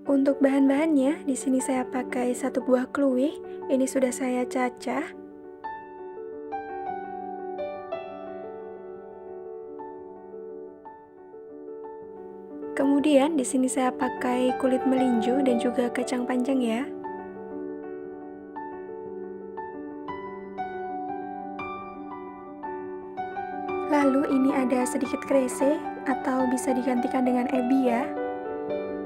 Untuk bahan-bahannya, di sini saya pakai 1 buah kluih. Ini sudah saya cacah. Kemudian di sini saya pakai kulit melinjo dan juga kacang panjang ya. Lalu ini ada sedikit krese atau bisa digantikan dengan ebi ya.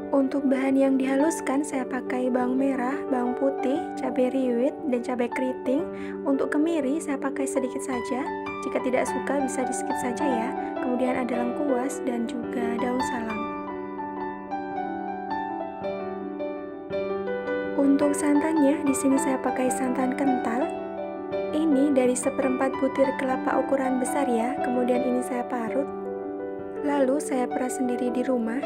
Untuk bahan yang dihaluskan saya pakai bawang merah, bawang putih, cabai rawit, dan cabai keriting. Untuk kemiri saya pakai sedikit saja. Jika tidak suka bisa di-skip saja ya. Kemudian ada lengkuas dan juga daun salam. Untuk santannya di sini saya pakai santan kental. Ini dari 1/4 butir kelapa ukuran besar ya. Kemudian ini saya parut. Lalu saya peras sendiri di rumah.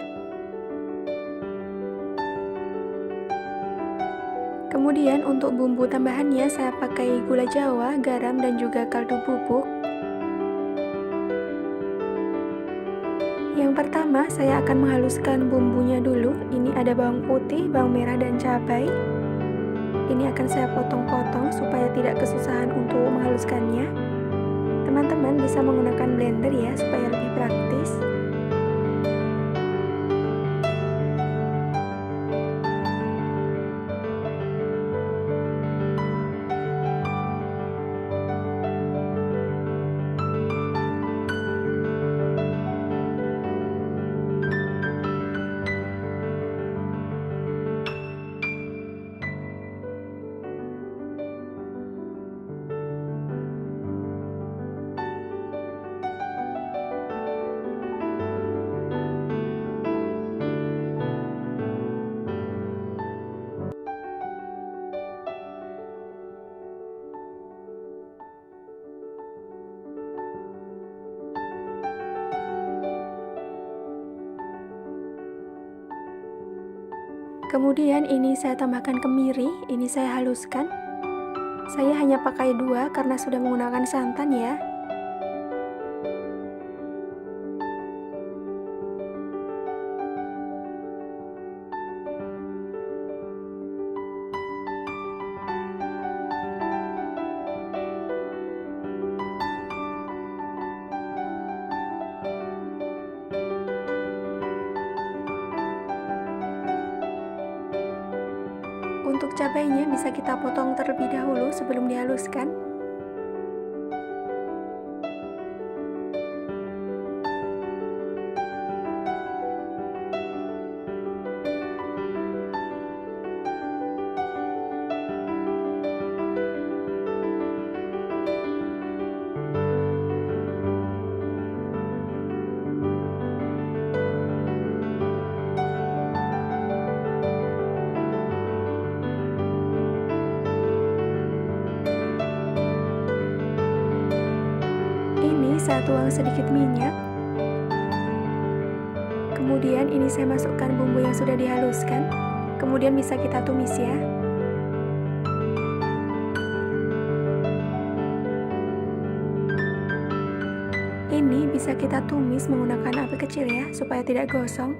Kemudian untuk bumbu tambahannya saya pakai gula jawa, garam, dan juga kaldu bubuk. Yang pertama saya akan menghaluskan bumbunya dulu. Ini ada bawang putih, bawang merah, dan cabai. Ini akan saya potong-potong supaya tidak kesusahan untuk menghaluskannya. Teman-teman bisa menggunakan blender ya supaya lebih praktis. Kemudian ini saya tambahkan kemiri, ini saya haluskan. Saya hanya pakai 2 karena sudah menggunakan santan ya. Untuk cabainya bisa kita potong terlebih dahulu sebelum dihaluskan. Saya tuang sedikit minyak. Kemudian ini saya masukkan bumbu yang sudah dihaluskan. Kemudian bisa kita tumis ya. Ini bisa kita tumis menggunakan api kecil ya, supaya tidak gosong.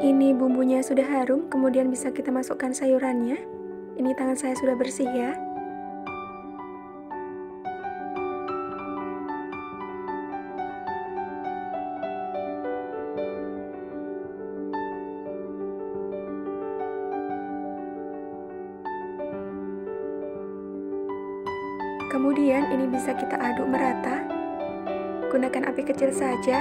Ini bumbunya sudah harum, kemudian bisa kita masukkan sayurannya. Ini tangan saya sudah bersih ya. Kemudian ini bisa kita aduk merata. Gunakan api kecil saja.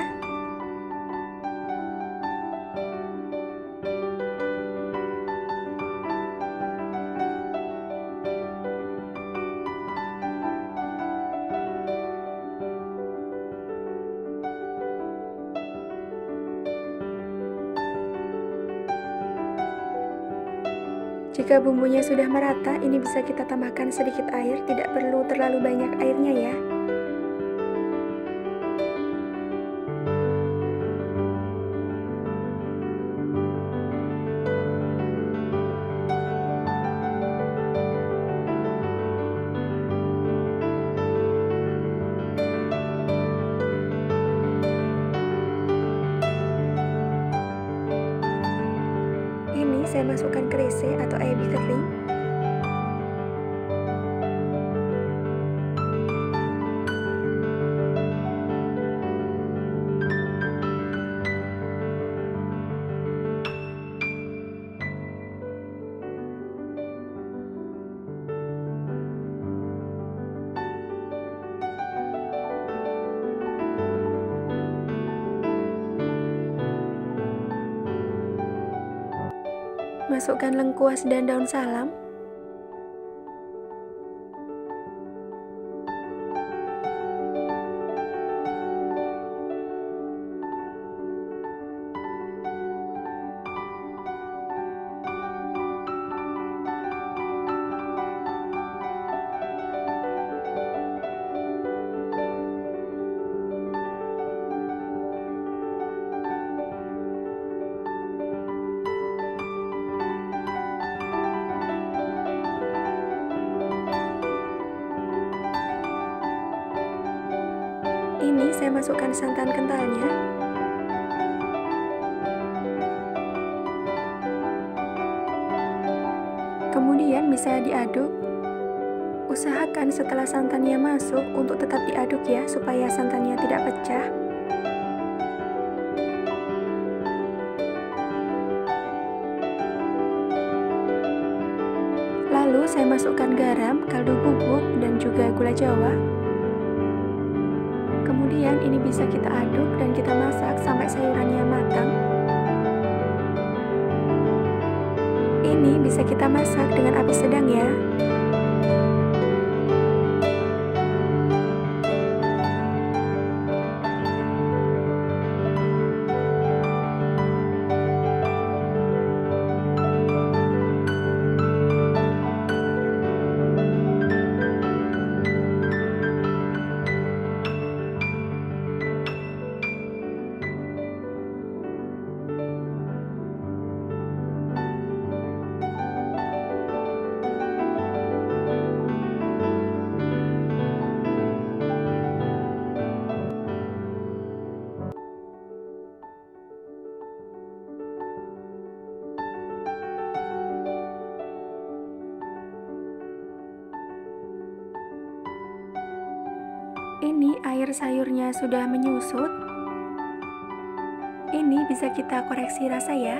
Jika bumbunya sudah merata, ini bisa kita tambahkan sedikit air, tidak perlu terlalu banyak airnya ya. Ini saya masukkan krese atau ebi kering. Masukkan lengkuas dan daun salam. Ini saya masukkan santan kentalnya. Kemudian bisa diaduk. Usahakan setelah santannya masuk untuk tetap diaduk ya, supaya santannya tidak pecah. Lalu saya masukkan garam, kaldu bubuk, dan juga gula Jawa. Kemudian ini bisa kita aduk dan kita masak sampai sayurannya matang. Ini bisa kita masak dengan api sedang ya. Ini air sayurnya sudah menyusut. Ini bisa kita koreksi rasa ya.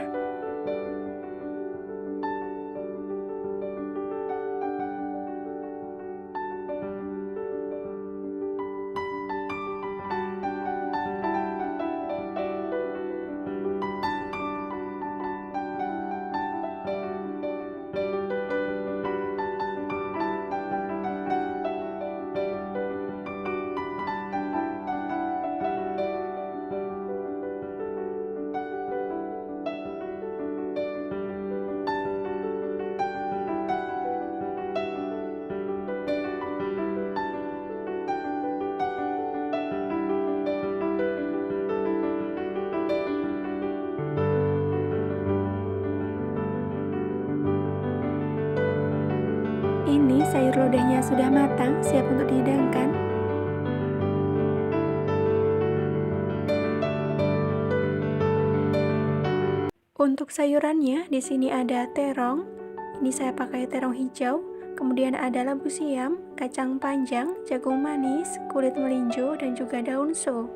Ini sayur lodehnya sudah matang, siap untuk dihidangkan. Untuk sayurannya, di sini ada terong. Ini saya pakai terong hijau. Kemudian ada labu siam, kacang panjang, jagung manis, kulit melinjo, dan juga daun so.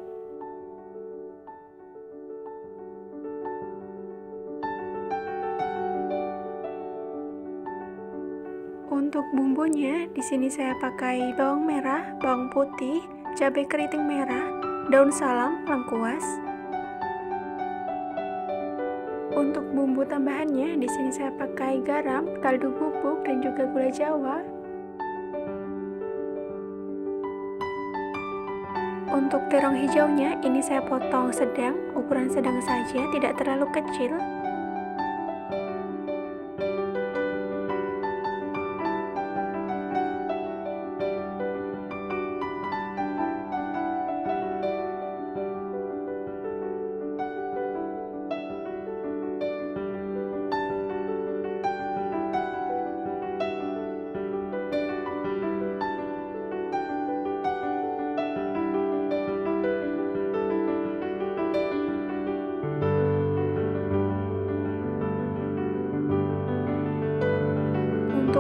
Untuk bumbunya, di sini saya pakai bawang merah, bawang putih, cabai keriting merah, daun salam, lengkuas. Untuk bumbu tambahannya, di sini saya pakai garam, kaldu bubuk, dan juga gula Jawa. Untuk terong hijaunya, ini saya potong sedang, ukuran sedang saja, tidak terlalu kecil.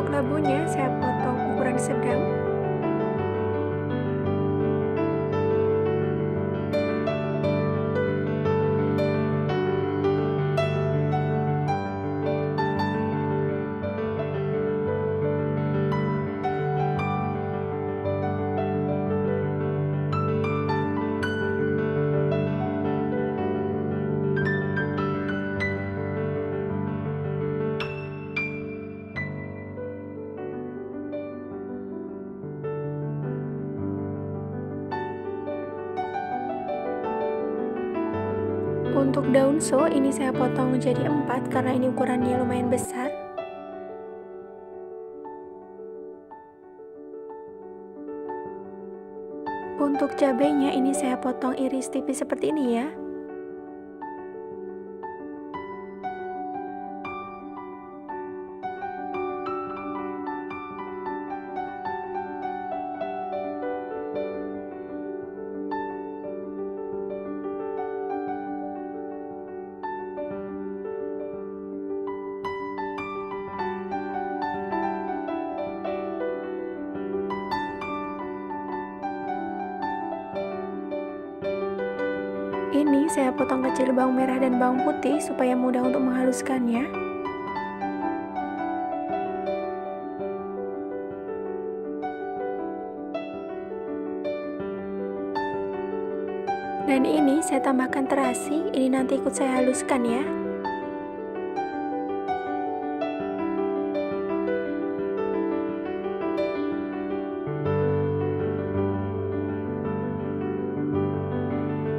Untuk labunya saya potong ukuran sedang. Untuk daun so ini saya potong menjadi 4 karena ini ukurannya lumayan besar. Untuk cabenya ini saya potong iris tipis seperti ini ya. Ini saya potong kecil bawang merah dan bawang putih supaya mudah untuk menghaluskannya. Dan ini saya tambahkan terasi, ini nanti ikut saya haluskan ya.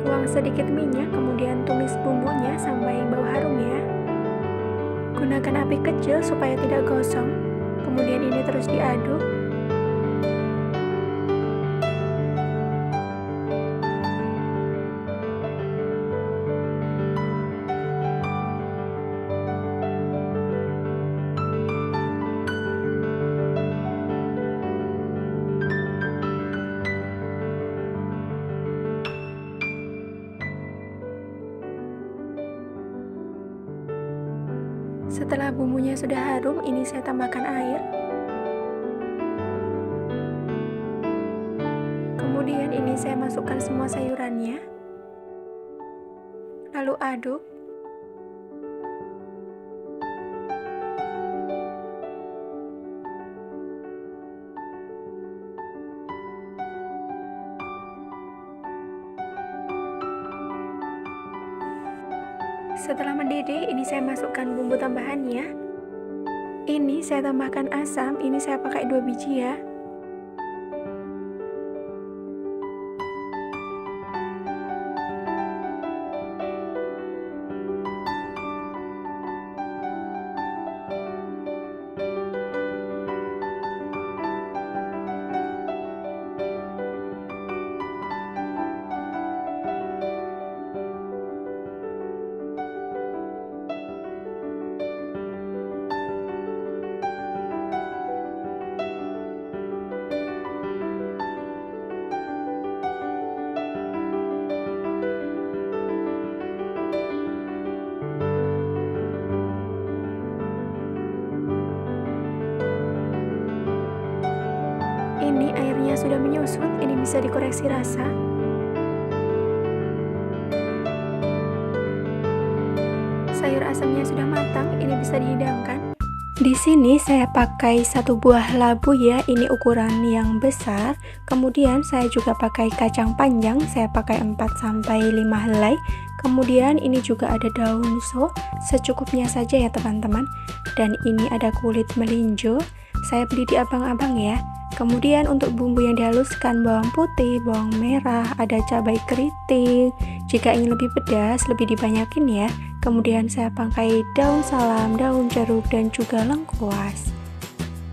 Tuang sedikit minyak, kemudian tumis bumbunya sampai bau harum ya. Gunakan api kecil supaya tidak gosong. Kemudian ini terus diaduk. Setelah bumbunya sudah harum, ini saya tambahkan air. Kemudian ini saya masukkan semua sayurannya. Lalu aduk. Setelah mendidih, ini saya masukkan bumbu tambahannya. Ini saya tambahkan asam, ini saya pakai 2 biji ya. Ini airnya sudah menyusut, ini bisa dikoreksi rasa. Sayur asamnya sudah matang, ini bisa dihidangkan. Di sini saya pakai 1 buah labu ya, ini ukuran yang besar. Kemudian saya juga pakai kacang panjang, saya pakai 4-5 helai. Kemudian ini juga ada daun so, secukupnya saja ya teman-teman. Dan ini ada kulit melinjo, saya beli di abang-abang ya. Kemudian untuk bumbu yang dihaluskan, bawang putih, bawang merah, ada cabai keriting. Jika ingin lebih pedas, lebih dibanyakin ya. Kemudian saya pakai daun salam, daun jeruk, dan juga lengkuas.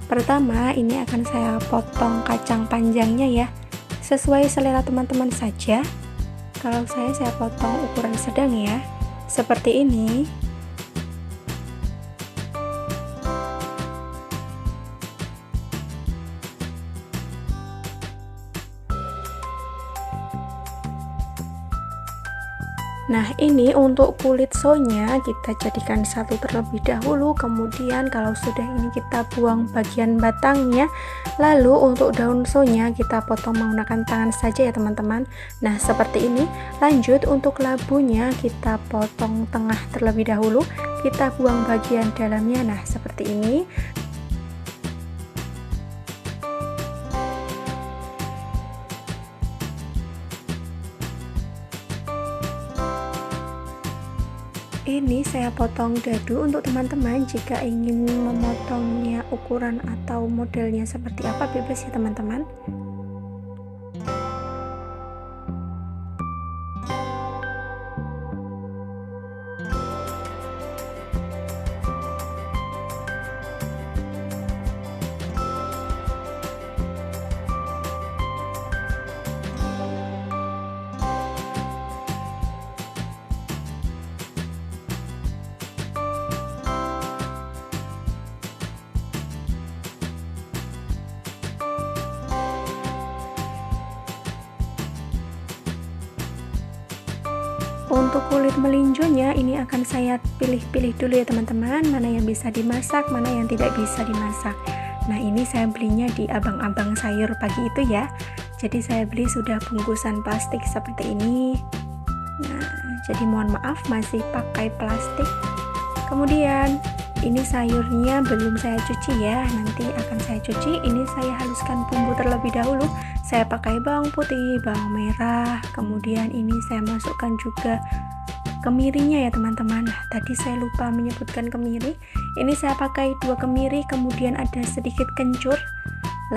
Pertama, ini akan saya potong kacang panjangnya ya. Sesuai selera teman-teman saja. Kalau saya potong ukuran sedang ya. Seperti ini. Nah, ini untuk kulit sonya kita jadikan satu terlebih dahulu, kemudian kalau sudah ini kita buang bagian batangnya. Lalu untuk daun sonya kita potong menggunakan tangan saja ya teman-teman. Nah, seperti ini. Lanjut untuk labunya kita potong tengah terlebih dahulu, kita buang bagian dalamnya. Nah, seperti ini. Ini saya potong dadu untuk teman-teman. Jika ingin memotongnya ukuran atau modelnya seperti apa bebas ya teman-teman. Untuk kulit melinjonya ini akan saya pilih-pilih dulu ya teman-teman, mana yang bisa dimasak, mana yang tidak bisa dimasak. Nah, ini saya belinya di abang-abang sayur pagi itu ya. Jadi saya beli sudah bungkusan plastik seperti ini. Nah, jadi mohon maaf masih pakai plastik. Kemudian ini sayurnya belum saya cuci ya, nanti akan saya cuci. Ini saya haluskan bumbu terlebih dahulu. Saya pakai bawang putih, bawang merah, kemudian ini saya masukkan juga kemirinya ya teman-teman. Nah, tadi saya lupa menyebutkan kemiri. Ini saya pakai 2 kemiri, kemudian ada sedikit kencur.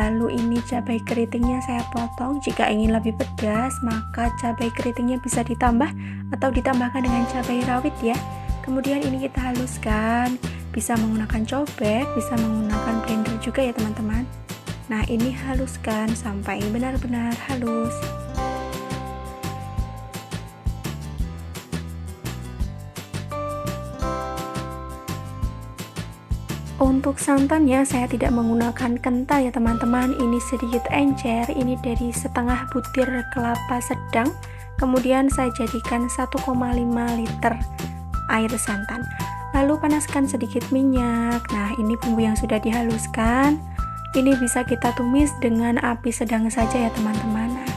Lalu ini cabai keritingnya saya potong. Jika ingin lebih pedas, maka cabai keritingnya bisa ditambah atau ditambahkan dengan cabai rawit ya. Kemudian ini kita haluskan, bisa menggunakan cobek, bisa menggunakan blender juga ya teman-teman. Nah, ini haluskan sampai benar-benar halus. Untuk santannya saya tidak menggunakan kental ya teman-teman, ini sedikit encer, ini dari setengah butir kelapa sedang. Kemudian saya jadikan 1,5 liter air santan. Lalu panaskan sedikit minyak. Nah, ini bumbu yang sudah dihaluskan. Ini bisa kita tumis dengan api sedang saja ya teman-teman. Nah,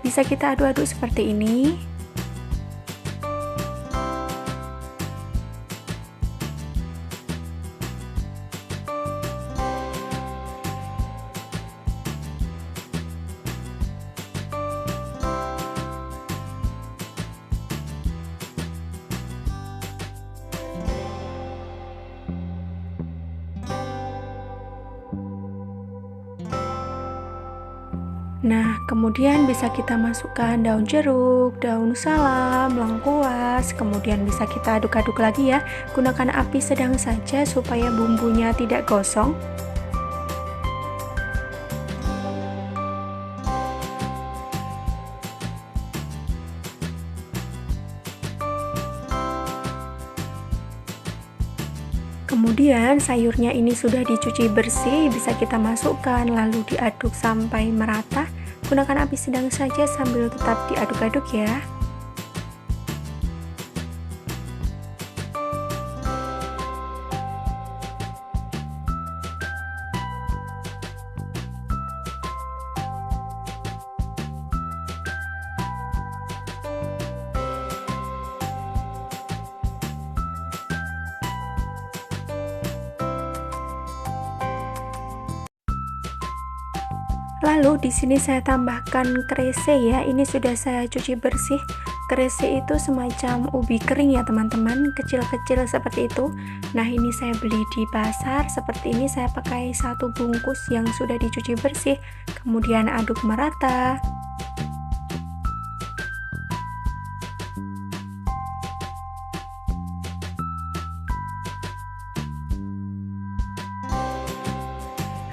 bisa kita aduk-aduk seperti ini. Nah, kemudian bisa kita masukkan daun jeruk, daun salam, lengkuas, kemudian bisa kita aduk-aduk lagi ya. Gunakan api sedang saja supaya bumbunya tidak gosong. Kemudian sayurnya ini sudah dicuci bersih, bisa kita masukkan lalu diaduk sampai merata. Gunakan api sedang saja sambil tetap diaduk-aduk ya. Lalu di sini saya tambahkan krese ya. Ini sudah saya cuci bersih. Krese itu semacam ubi kering ya teman-teman, kecil-kecil seperti itu. Nah, ini saya beli di pasar. Seperti ini saya pakai 1 bungkus yang sudah dicuci bersih. Kemudian aduk merata.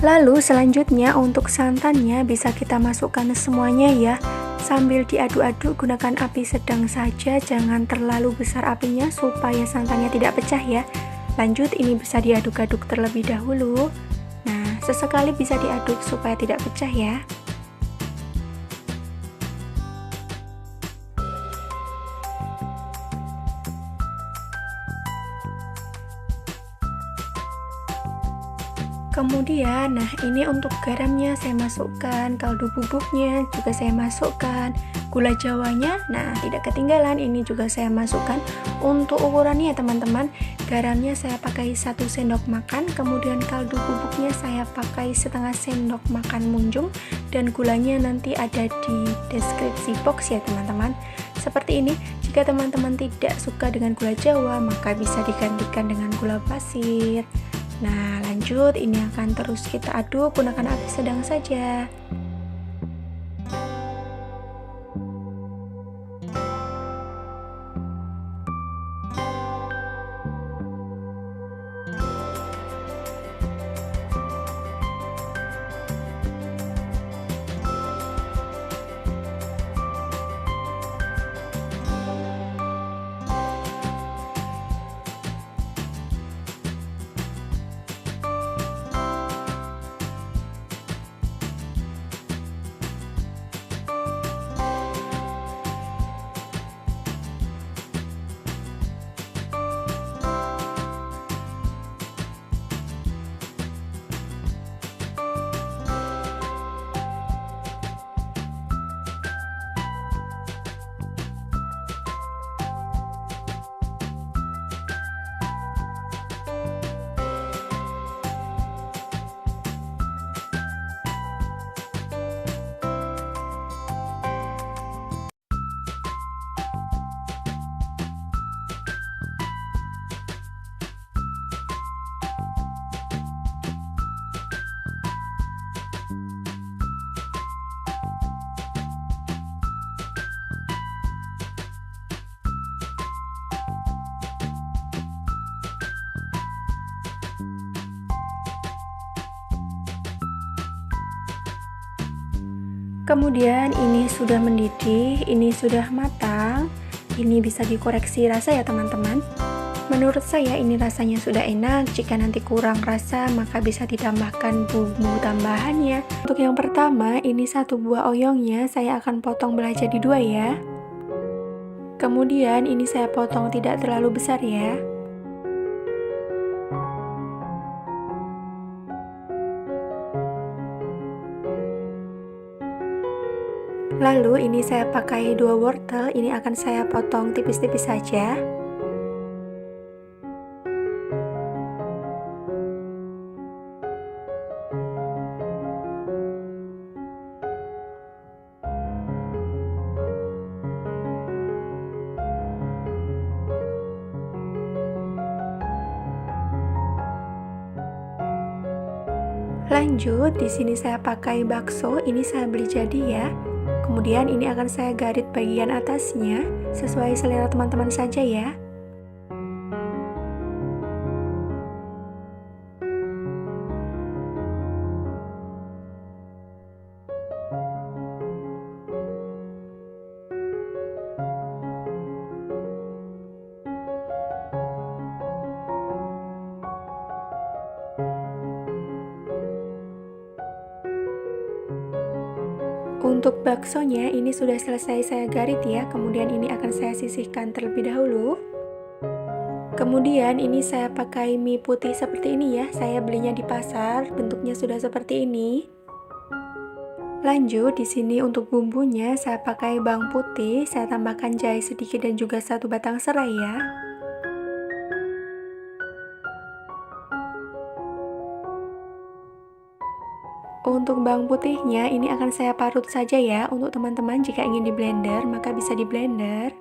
Lalu selanjutnya untuk santannya bisa kita masukkan semuanya ya. Sambil diaduk-aduk gunakan api sedang saja, jangan terlalu besar apinya supaya santannya tidak pecah ya. Lanjut ini bisa diaduk-aduk terlebih dahulu. Nah, sesekali bisa diaduk supaya tidak pecah ya. Kemudian, nah ini untuk garamnya saya masukkan, kaldu bubuknya juga saya masukkan, gula jawanya, nah tidak ketinggalan ini juga saya masukkan. Untuk ukurannya teman-teman, garamnya saya pakai 1 sendok makan, kemudian kaldu bubuknya saya pakai setengah sendok makan munjung, dan gulanya nanti ada di deskripsi box ya teman-teman. Seperti ini, jika teman-teman tidak suka dengan gula jawa, maka bisa digantikan dengan gula pasir. Nah, lanjut, ini akan terus kita aduk, gunakan api sedang saja. Kemudian ini sudah mendidih, ini sudah matang. Ini bisa dikoreksi rasa ya teman-teman. Menurut saya ini rasanya sudah enak. Jika nanti kurang rasa, maka bisa ditambahkan bumbu tambahannya. Untuk yang pertama, ini 1 buah oyongnya saya akan potong belah jadi 2 ya. Kemudian ini saya potong tidak terlalu besar ya. Lalu ini saya pakai 2 wortel, ini akan saya potong tipis-tipis saja. Lanjut, di sini saya pakai bakso, ini saya beli jadi ya. Kemudian ini akan saya garit bagian atasnya, sesuai selera teman-teman saja ya. Untuk baksonya ini sudah selesai saya garit ya, kemudian ini akan saya sisihkan terlebih dahulu. Kemudian ini saya pakai mie putih seperti ini ya, saya belinya di pasar, bentuknya sudah seperti ini. Lanjut, di sini untuk bumbunya saya pakai bawang putih, saya tambahkan jahe sedikit dan juga 1 batang serai ya. Untuk bawang putihnya ini akan saya parut saja ya. Untuk teman-teman jika ingin di blender maka bisa di blender.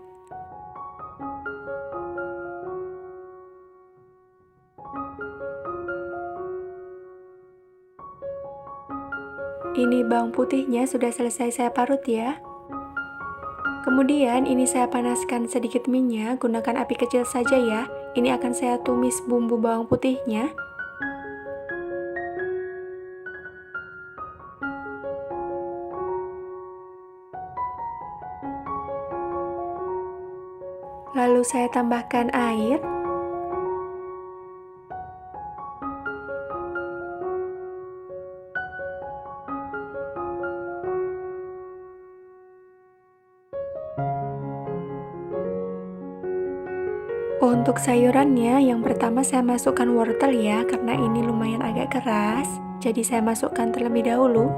Ini bawang putihnya sudah selesai saya parut ya. Kemudian ini saya panaskan sedikit minyak, gunakan api kecil saja ya. Ini akan saya tumis bumbu bawang putihnya. Lalu saya tambahkan air. Untuk sayurannya, yang pertama saya masukkan wortel ya, karena ini lumayan agak keras. Jadi saya masukkan terlebih dahulu.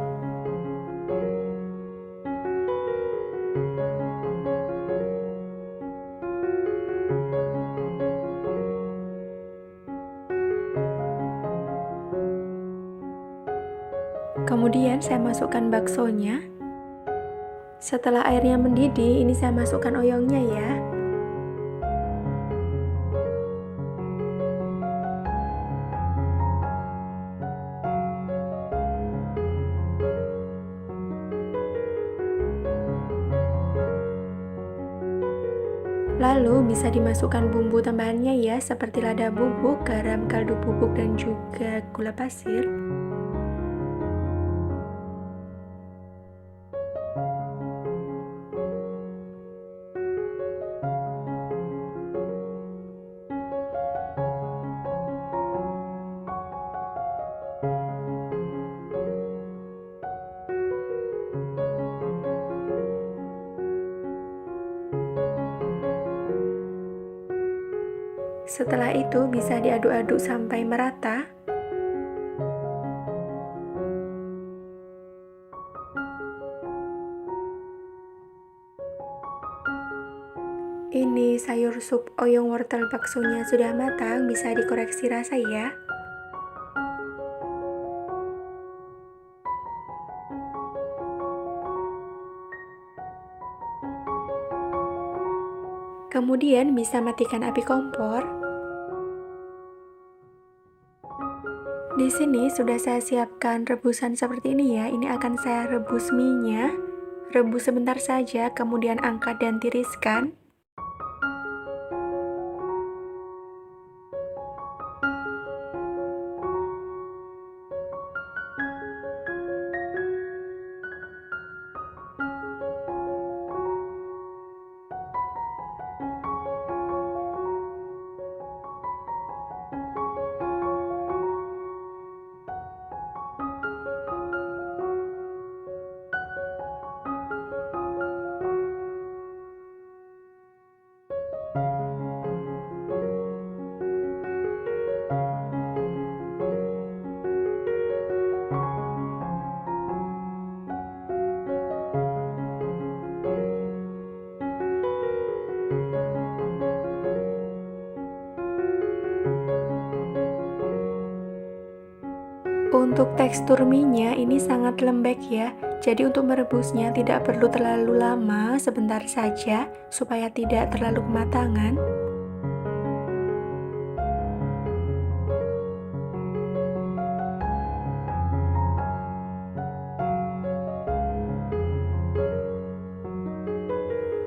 Kemudian saya masukkan baksonya. Setelah airnya mendidih, ini saya masukkan oyongnya ya. Lalu bisa dimasukkan bumbu tambahannya ya, seperti lada bubuk, garam, kaldu bubuk, dan juga gula pasir. Setelah itu bisa diaduk-aduk sampai merata. Ini sayur sup oyong wortel baksonya sudah matang, bisa dikoreksi rasa ya. Kemudian bisa matikan api kompor. Di sini sudah saya siapkan rebusan seperti ini ya. Ini akan saya rebus mie-nya. Rebus sebentar saja, kemudian angkat dan tiriskan. Untuk tekstur mie-nya ini sangat lembek ya. Jadi untuk merebusnya tidak perlu terlalu lama, sebentar saja supaya tidak terlalu kematangan.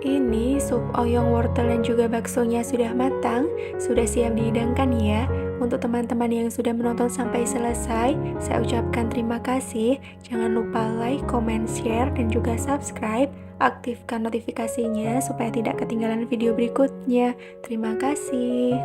Ini sup oyong wortel dan juga baksonya sudah matang, sudah siap dihidangkan ya. Untuk teman-teman yang sudah menonton sampai selesai, saya ucapkan terima kasih. Jangan lupa like, comment, share, dan juga subscribe. Aktifkan notifikasinya supaya tidak ketinggalan video berikutnya. Terima kasih.